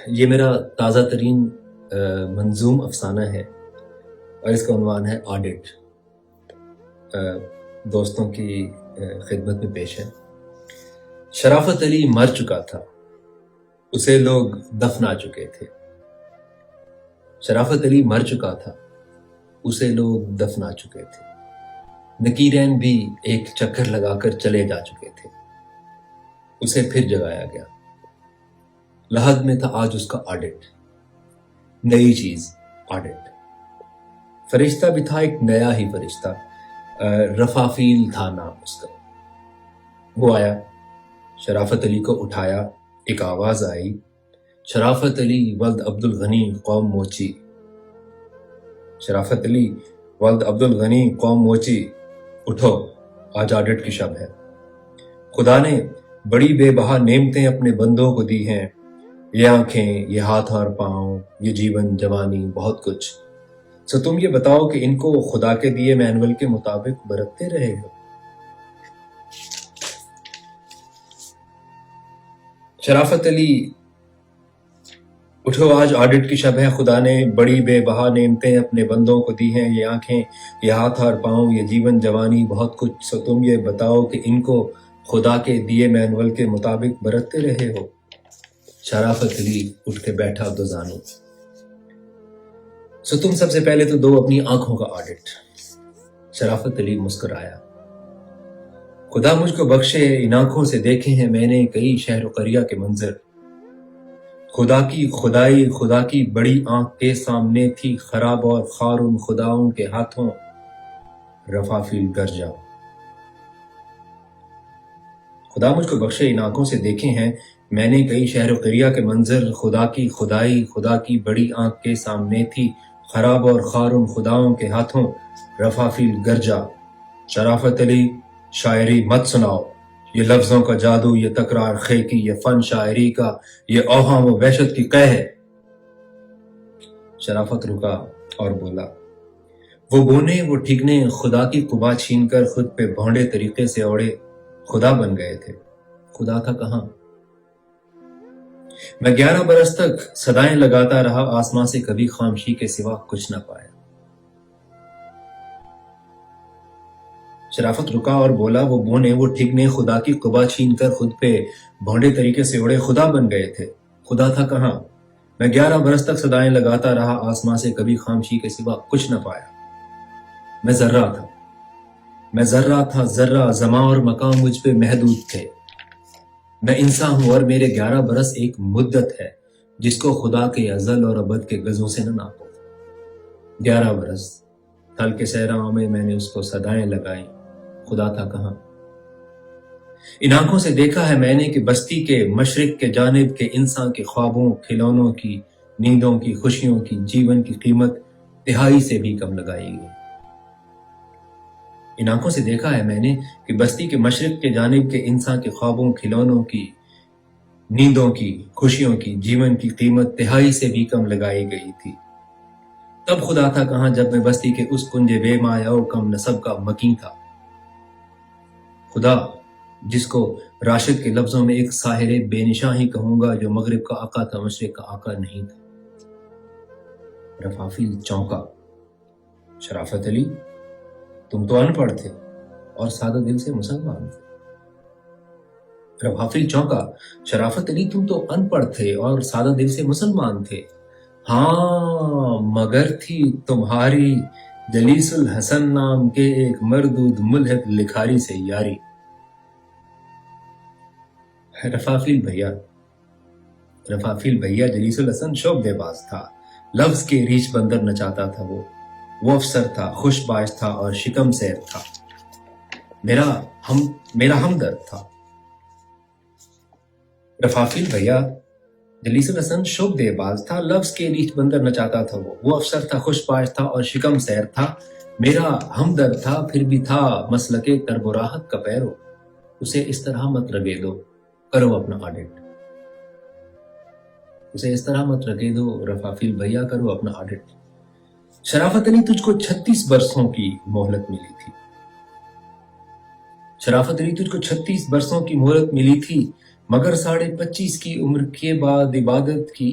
یہ میرا تازہ ترین منظوم افسانہ ہے اور اس کا عنوان ہے آڈٹ۔ دوستوں کی خدمت میں پیش ہے۔ شرافت علی مر چکا تھا، اسے لوگ دفنا چکے تھے۔ شرافت علی مر چکا تھا، اسے لوگ دفنا چکے تھے۔ نکیرین بھی ایک چکر لگا کر چلے جا چکے تھے، اسے پھر جگایا گیا۔ لحد میں تھا آج اس کا آڈٹ، نئی چیز آڈٹ۔ فرشتہ بھی تھا ایک نیا ہی فرشتہ، رفافیل تھا نام اس کا۔ وہ آیا، شرافت علی کو اٹھایا، ایک آواز آئی، شرافت علی ولد عبد الغنی قوم موچی۔ شرافت علی ولد عبد الغنی قوم موچی، اٹھو، آج آڈٹ کی شب ہے۔ خدا نے بڑی بے بہا نعمتیں اپنے بندوں کو دی ہیں، یہ آنکھیں، یہ ہاتھ اور پاؤں، یہ جیون، جوانی، بہت کچھ۔ سو تم یہ بتاؤ کہ ان کو خدا کے دیے مینول کے مطابق برتتے رہے ہو؟ شرافت علی اٹھو، آج آڈٹ کی شب ہے۔ خدا نے بڑی بے بہا نعمتیں اپنے بندوں کو دی ہیں، یہ آنکھیں، یہ ہاتھ اور پاؤں، یہ جیون، جوانی، بہت کچھ۔ سو تم یہ بتاؤ کہ ان کو خدا کے دیے مینول کے مطابق برتتے رہے ہو؟ شرافت علی اٹھ کے بیٹھا دو زانوں۔ سو تم سب سے پہلے تو دو اپنی آنکھوں کا آڈٹ۔ شرافت علی مسکرایا، خدا مجھ کو بخشے، ان آنکھوں سے دیکھے ہیں میں نے کئی شہر و قریہ کے منظر۔ خدا کی خدائی، خدا کی بڑی آنکھ کے سامنے تھی خراب اور خوار ان خداؤں کے ہاتھوں رفافیل گرجا۔ خدا مجھ کو بخشے، ان آنکھوں سے دیکھے ہیں میں نے کئی شہر و قریہ کے منظر۔ خدا کی خدائی، خدا کی بڑی آنکھ کے سامنے تھی خراب اور خوار ان خداؤں کے ہاتھوں رفافیل گرجا۔ شرافت علی، شاعری مت سناؤ، یہ لفظوں کا جادو، یہ تکرار خے کی، یہ فن شاعری کا، یہ اوہام و وحشت کی قے ہے۔ شرافت رکا اور بولا، وہ بونے، وہ ٹھیکنے، خدا کی قبا چھین کر خود پہ بھونڈے طریقے سے اوڑے خدا بن گئے تھے۔ خدا تھا کہاں؟ میں 11 برس تک صدائیں لگاتا رہا، آسمان سے کبھی خاموشی کے سوا کچھ نہ پایا۔ شرافت رکا اور بولا، وہ بونے، وہ ٹھیکنے، خدا کی قبا چھین کر خود پہ بھونڈے طریقے سے اڑے خدا بن گئے تھے۔ خدا تھا کہاں؟ میں 11 برس تک صدائیں لگاتا رہا، آسمان سے کبھی خاموشی کے سوا کچھ نہ پایا۔ میں ذرہ تھا، میں ذرہ تھا، ذرہ، زمان اور مقام مجھ پہ محدود تھے۔ میں انسان ہوں اور میرے 11 برس ایک مدت ہے جس کو خدا کے ازل اور ابد کے گزوں سے نہ ناپو۔ 11 برس تھل کے صحراؤں میں نے اس کو صدائیں لگائیں، خدا تھا کہاں؟ ان آنکھوں سے دیکھا ہے میں نے کہ بستی کے مشرق کے جانب کے انسان کے خوابوں، کھلونوں کی، نیندوں کی، خوشیوں کی، جیون کی قیمت تہائی سے بھی کم لگائی گئی۔ ان آنکھوں سے دیکھا ہے میں نے کہ بستی کے مشرق کے جانب کے انسان کے خوابوں، کھلونوں کی، نیندوں کی، خوشیوں کی، جیون کی قیمت تہائی سے بھی کم لگائی گئی تھی۔ تب خدا تھا کہاں جب میں بستی کے اس کنج بے مایا و کم نسب کا مکین تھا۔ خدا جس کو راشد کے لفظوں میں ایک ساحر بے نشاں ہی کہوں گا، جو مغرب کا آقا تھا، مشرق کا آقا نہیں تھا۔ رفافیل چونکا، شرافت علی، تم تو ان پڑھ تھے اور سادہ دل سے مسلمان تھے۔ رفافیل چونکا، شرافت علی، تم تو ان پڑھ تھے اور سادہ دل سے مسلمان تھے، ہاں مگر تھی تمہاری جلیس الحسن نام کے ایک مردود ملحد لکھاری سے یاری۔ رفافیل بھیا جلیس الحسن شعبدے باز تھا، لفظ کے ریچھ بندر نچاتا تھا۔ وہ افسر تھا، خوش باش تھا اور شکم سیر تھا، میرا ہمدرد تھا۔ رفافیل بھیا جلیس الحسن شعبدے باز تھا، لفظ کے ریچھ بندر نچاتا تھا۔ وہ افسر تھا، خوش باش تھا اور شکم سیر تھا، میرا ہمدرد تھا، پھر بھی تھا مسلک ترب و راحت کا پیرو۔ اسے اس طرح مت رگے دو، کرو اپنا آڈٹ۔ اسے اس طرح مت رگے دو، رفافیل بھیا، کرو اپنا آڈٹ۔ شرافت علی، تجھ کو 36 برسوں کی مہلت ملی تھی۔ شرافت علی، تجھ کو 36 برسوں کی مہلت ملی تھی، مگر 25.5 کی عمر کے بعد عبادت کی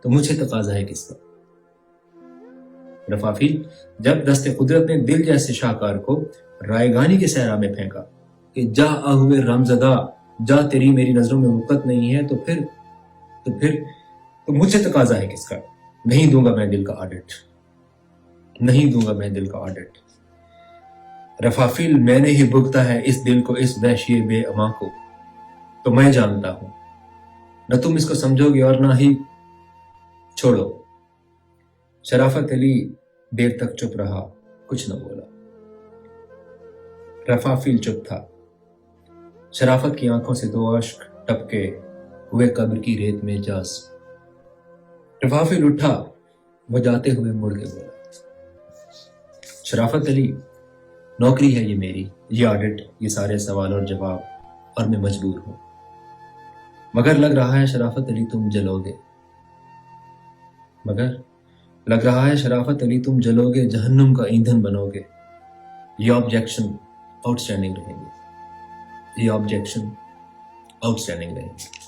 تو مجھے تقاضا ہے کس کا؟ رفافیل، جب دست قدرت نے دل جیسے شاہکار کو رائگانی کے صحرا میں پھینکا کہ جا آہوے رامزدہ جا، تیری میری نظروں میں وقت نہیں ہے، تو مجھے تقاضا ہے کس کا؟ نہیں دوں گا میں دل کا آڈٹ، نہیں دوں گا میں دل کا آڈٹ۔ رفافیل، میں نے ہی بھگتا ہے اس دل کو، اس وحشی بے اما کو، تو میں جانتا ہوں نہ تم اس کو سمجھو گے اور نہ ہی چھوڑو۔ شرافت علی دیر تک چپ رہا، کچھ نہ بولا۔ رفافیل چپ تھا۔ شرافت کی آنکھوں سے دو اشک ٹپکے ہوئے قبر کی ریت میں جاز۔ رفافیل اٹھا، وہ جاتے ہوئے مڑ کے بولا، شرافت علی، نوکری ہے یہ میری، یہ آڈٹ، یہ سارے سوال اور جواب، اور میں مجبور ہوں، مگر لگ رہا ہے شرافت علی تم جلو گے، جلو گے، جہنم کا ایندھن بنو گے۔ یہ آبجیکشن آؤٹ اسٹینڈنگ رہیں گے،